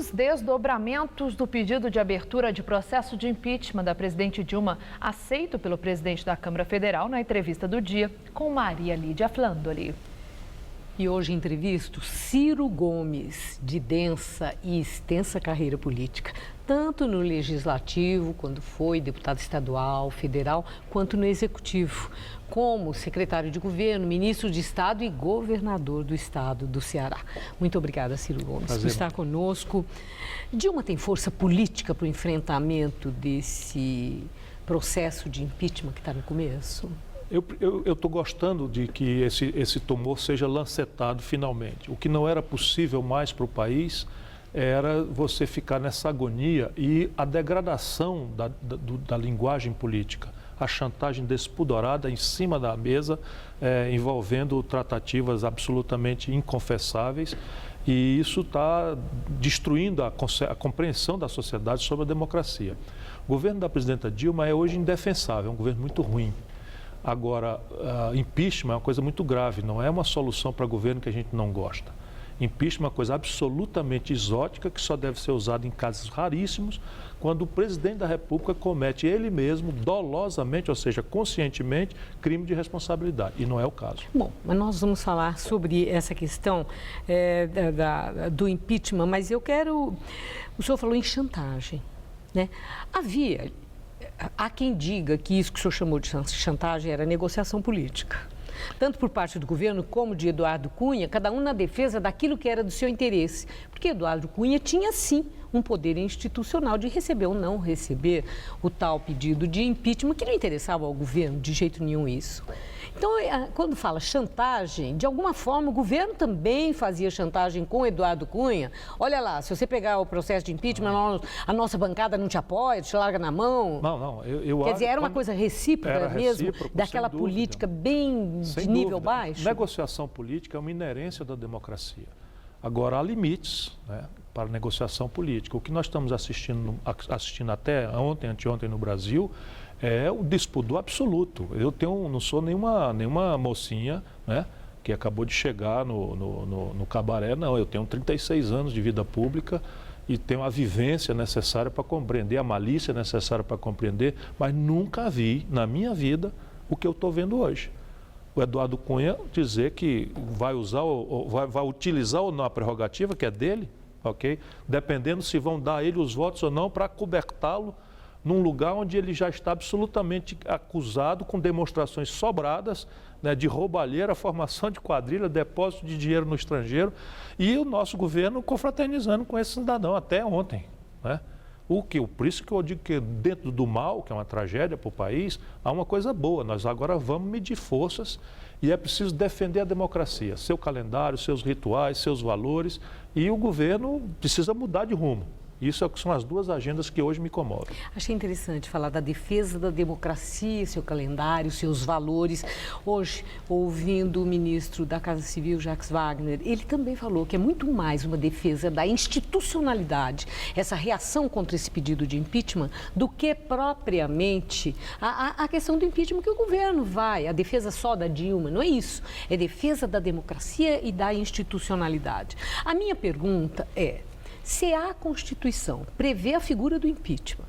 os desdobramentos do pedido de abertura de processo de impeachment da presidente Dilma, aceito pelo presidente da Câmara Federal na entrevista do dia com Maria Lídia Flandoli. E hoje entrevisto Ciro Gomes, de densa e extensa carreira política, tanto no Legislativo, quando foi deputado estadual, federal, quanto no Executivo, como secretário de governo, ministro de Estado e governador do Estado do Ceará. Muito obrigada, Ciro Gomes, por estar conosco. Dilma tem força política para o enfrentamento desse processo de impeachment que está no começo? Eu estou gostando de que esse tumor seja lancetado finalmente. O que não era possível mais para o país era você ficar nessa agonia e a degradação da linguagem política, a chantagem despudorada em cima da mesa, envolvendo tratativas absolutamente inconfessáveis, e isso está destruindo a compreensão da sociedade sobre a democracia. O governo da presidenta Dilma é hoje indefensável, é um governo muito ruim. Agora, impeachment é uma coisa muito grave, não é uma solução para governo que a gente não gosta. Impeachment é uma coisa absolutamente exótica que só deve ser usada em casos raríssimos, quando o presidente da República comete ele mesmo, dolosamente, ou seja, conscientemente, crime de responsabilidade. E não é o caso. Bom, mas nós vamos falar sobre essa questão do impeachment, mas eu quero... O senhor falou em chantagem, né? Há quem diga que isso que o senhor chamou de chantagem era negociação política. Tanto por parte do governo como de Eduardo Cunha, cada um na defesa daquilo que era do seu interesse. Porque Eduardo Cunha tinha, sim, um poder institucional de receber ou não receber o tal pedido de impeachment, que não interessava ao governo de jeito nenhum isso. Então, quando fala chantagem, de alguma forma o governo também fazia chantagem com Eduardo Cunha. Olha lá, se você pegar o processo de impeachment, a nossa bancada não te apoia, te larga na mão. Não. Quer dizer, era uma coisa recíproca mesmo, daquela política bem de nível baixo? Negociação política é uma inerência da democracia. Agora, há limites, né, para negociação política. O que nós estamos assistindo até ontem, anteontem no Brasil, é o despudor absoluto. Eu não sou nenhuma mocinha, né, que acabou de chegar no cabaré, não. Eu tenho 36 anos de vida pública e tenho a vivência necessária para compreender, a malícia necessária para compreender, mas nunca vi na minha vida o que eu estou vendo hoje. O Eduardo Cunha dizer que vai utilizar ou não a prerrogativa, que é dele, ok? Dependendo se vão dar a ele os votos ou não, para cobertá-lo num lugar onde ele já está absolutamente acusado, com demonstrações sobradas, né, de roubalheira, formação de quadrilha, depósito de dinheiro no estrangeiro, e o nosso governo confraternizando com esse cidadão até ontem, né? Por isso que eu digo que dentro do mal, que é uma tragédia para o país, há uma coisa boa. Nós agora vamos medir forças e é preciso defender a democracia, seu calendário, seus rituais, seus valores, e o governo precisa mudar de rumo. Isso são as duas agendas que hoje me comovem. Achei interessante falar da defesa da democracia, seu calendário, seus valores. Hoje, ouvindo o ministro da Casa Civil, Jacques Wagner, ele também falou que é muito mais uma defesa da institucionalidade, essa reação contra esse pedido de impeachment, do que propriamente a questão do impeachment que o governo vai, a defesa só da Dilma, não é isso. É defesa da democracia e da institucionalidade. A minha pergunta é: se a Constituição prevê a figura do impeachment,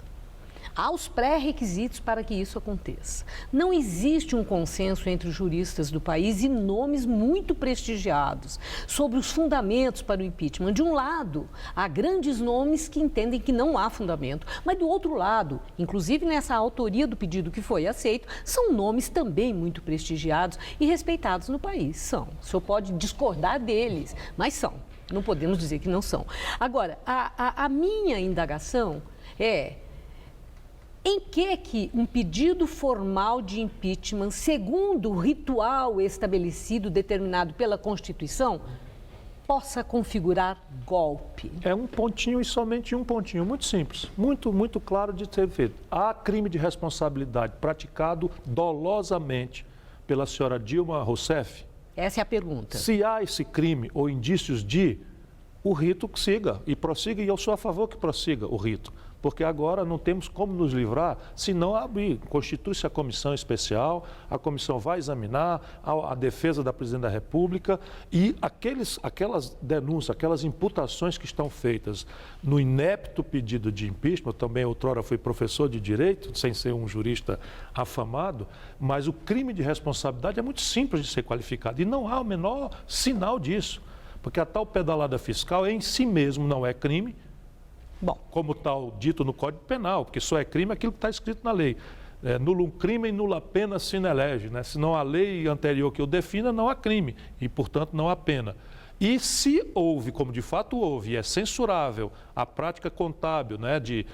há os pré-requisitos para que isso aconteça. Não existe um consenso entre os juristas do país e nomes muito prestigiados sobre os fundamentos para o impeachment. De um lado, há grandes nomes que entendem que não há fundamento, mas do outro lado, inclusive nessa autoria do pedido que foi aceito, são nomes também muito prestigiados e respeitados no país. São. O senhor pode discordar deles, mas são. Não podemos dizer que não são. Agora, a minha indagação é: em que um pedido formal de impeachment, segundo o ritual estabelecido, determinado pela Constituição, possa configurar golpe? É um pontinho e somente um pontinho, muito simples, muito claro de ser feito. Há crime de responsabilidade praticado dolosamente pela senhora Dilma Rousseff? Essa é a pergunta. Se há esse crime ou indícios de, o rito siga e prossiga, e eu sou a favor que prossiga o rito. porque agora não temos como nos livrar se não abrir. Constitui-se a comissão especial, a comissão vai examinar a defesa da Presidente da República e aquelas denúncias, aquelas imputações que estão feitas no inepto pedido de impeachment, também outrora fui professor de direito, sem ser um jurista afamado, mas o crime de responsabilidade é muito simples de ser qualificado e não há o menor sinal disso, porque a tal pedalada fiscal em si mesmo não é crime, bom, como tal dito no Código Penal, porque só é crime aquilo que está escrito na lei. Nullum crimen, nulla pena sine lege, né? Se não há lei anterior que o defina, não há crime e, portanto, não há pena. E se houve, como de fato houve, e é censurável a prática contábil, né, de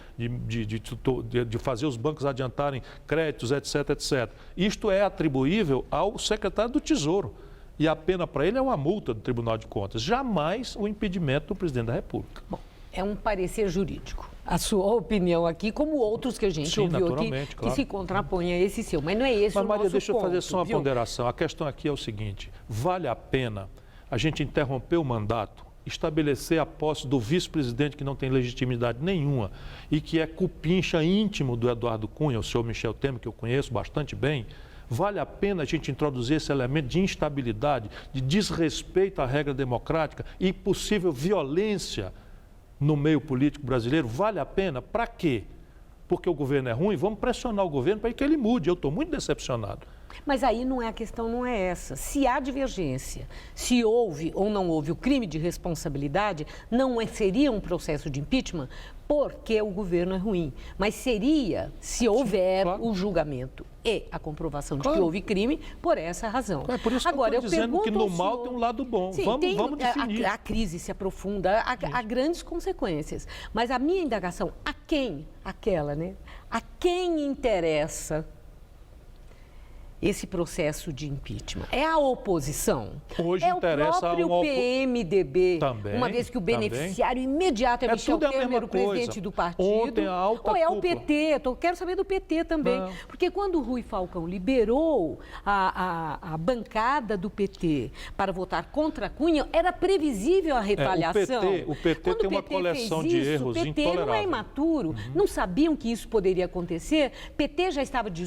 fazer os bancos adiantarem créditos, etc., etc., isto é atribuível ao secretário do Tesouro. E a pena para ele é uma multa do Tribunal de Contas, jamais o impedimento do Presidente da República. Bom, é um parecer jurídico. A sua opinião aqui, como outros que a gente ouviu aqui, claro, que se contrapõe a esse seu. Mas não é esse o nosso Maria, deixa eu fazer só uma viu? ponderação. A questão aqui é o seguinte, vale a pena a gente interromper o mandato, estabelecer a posse do vice-presidente que não tem legitimidade nenhuma e que é cupincha íntimo do Eduardo Cunha, o senhor Michel Temer, que eu conheço bastante bem, vale a pena a gente introduzir esse elemento de instabilidade, de desrespeito à regra democrática e possível violência no meio político brasileiro? Vale a pena? Para quê? Porque o governo é ruim? Vamos pressionar o governo para que ele mude. Eu estou muito decepcionado. Mas aí a questão não é essa. Se há divergência, se houve ou não houve o crime de responsabilidade, não seria um processo de impeachment porque o governo é ruim. Mas seria se houver o julgamento e a comprovação de que houve crime por essa razão. É por isso que eu estou dizendo que no mal tem um lado bom. Sim, vamos definir. A crise se aprofunda, há grandes consequências. Mas a minha indagação, a quem? Aquela, né? A quem interessa esse processo de impeachment? É a oposição? Hoje é interessa o próprio PMDB, também, uma vez que o beneficiário imediato é Michel Temer, o presidente do partido. Ontem, a alta ou é cúpula. o PT? Quero saber do PT também. Não. Porque quando o Rui Falcão liberou a bancada do PT para votar contra Cunha, era previsível a retaliação. O PT tem uma coleção de erros intoleráveis. O PT não é imaturo, não sabiam que isso poderia acontecer. PT já estava de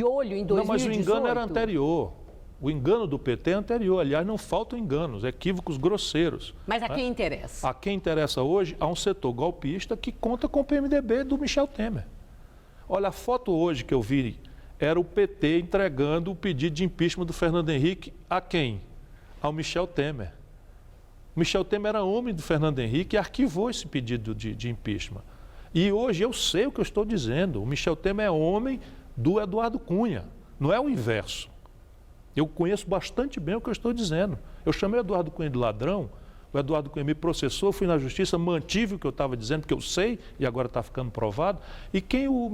olho em 2018. Mas o engano era anterior. O engano do PT é anterior. Aliás, não faltam enganos, equívocos grosseiros. Mas a quem interessa? A quem interessa hoje, há um setor golpista que conta com o PMDB do Michel Temer. Olha, a foto hoje que eu vi era o PT entregando o pedido de impeachment do Fernando Henrique a quem? Ao Michel Temer. Michel Temer era homem do Fernando Henrique e arquivou esse pedido de impeachment. E hoje eu sei o que eu estou dizendo. O Michel Temer é homem do Eduardo Cunha. Não é o inverso. Eu conheço bastante bem o que eu estou dizendo. Eu chamei o Eduardo Cunha de ladrão, o Eduardo Cunha me processou, fui na justiça, mantive o que eu estava dizendo, porque eu sei, e agora está ficando provado. E quem o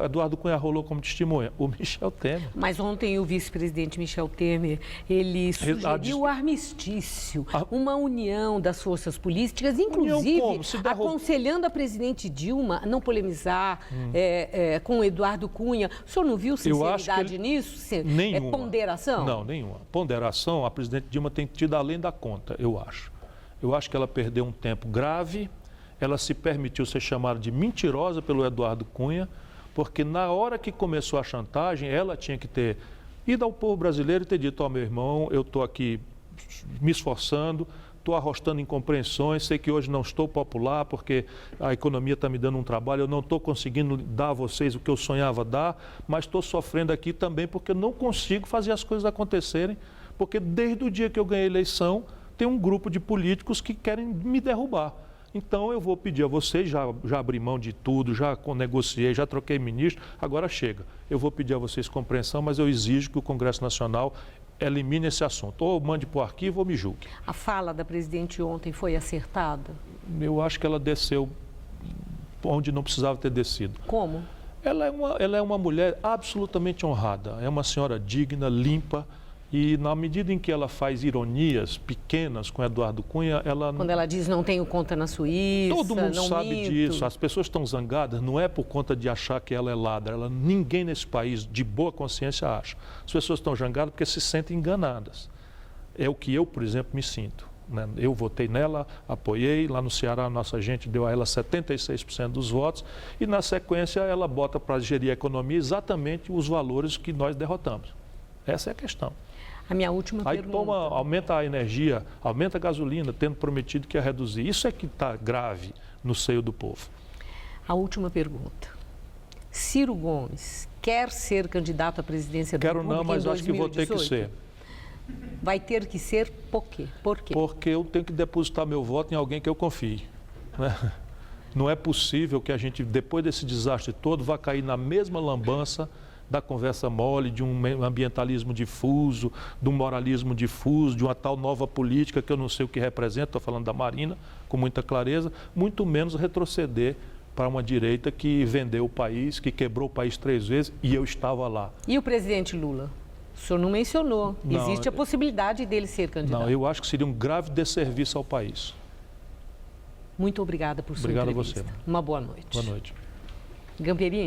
Eduardo Cunha rolou como testemunha? O Michel Temer. Mas ontem o vice-presidente Michel Temer, ele sugeriu o armistício, uma união das forças políticas, inclusive aconselhando a presidente Dilma a não polemizar com o Eduardo Cunha. O senhor não viu sinceridade nisso? Nenhuma. É ponderação? Não, nenhuma. Ponderação, a presidente Dilma tem tido além da conta, eu acho. Eu acho que ela perdeu um tempo grave, ela se permitiu ser chamada de mentirosa pelo Eduardo Cunha, porque na hora que começou a chantagem, ela tinha que ter ido ao povo brasileiro e ter dito, meu irmão, eu estou aqui me esforçando, estou arrostando incompreensões, sei que hoje não estou popular porque a economia está me dando um trabalho, eu não estou conseguindo dar a vocês o que eu sonhava dar, mas estou sofrendo aqui também porque eu não consigo fazer as coisas acontecerem, porque desde o dia que eu ganhei a eleição, tem um grupo de políticos que querem me derrubar. Então eu vou pedir a vocês, já abri mão de tudo, já negociei, já troquei ministro, agora chega. Eu vou pedir a vocês compreensão, mas eu exijo que o Congresso Nacional elimine esse assunto. Ou mande para o arquivo ou me julgue. A fala da presidente ontem foi acertada? Eu acho que ela desceu onde não precisava ter descido. Como? Ela é uma mulher absolutamente honrada, é uma senhora digna, limpa. E na medida em que ela faz ironias pequenas com Eduardo Cunha, ela... Quando ela diz não tenho conta na Suíça, todo mundo não sabe minto. disso. As pessoas estão zangadas, não é por conta de achar que ela é ladra. Ninguém nesse país de boa consciência acha. As pessoas estão zangadas porque se sentem enganadas. É o que eu, por exemplo, me sinto. né? Eu votei nela, apoiei. Lá no Ceará, a nossa gente deu a ela 76% dos votos. E, na sequência, ela bota para gerir a economia exatamente os valores que nós derrotamos. Essa é a questão. A minha última pergunta. Aumenta a energia, aumenta a gasolina, tendo prometido que ia reduzir. Isso é que está grave no seio do povo. A última pergunta. Ciro Gomes quer ser candidato à presidência da República Quero não, mas em acho que vou ter que 2018? ser. Vai ter que ser por quê? Por quê? Porque eu tenho que depositar meu voto em alguém que eu confie, né? Não é possível que a gente, depois desse desastre todo, vá cair na mesma lambança da conversa mole, de um ambientalismo difuso, de um moralismo difuso, de uma tal nova política que eu não sei o que representa, estou falando da Marina, com muita clareza, muito menos retroceder para uma direita que vendeu o país, que quebrou o país 3 vezes, e eu estava lá. E o presidente Lula? O senhor não mencionou. Não, existe a possibilidade dele ser candidato. Não, eu acho que seria um grave desserviço ao país. Muito obrigada por sua Obrigado entrevista. a você. Uma boa noite. Boa noite. Gamperini.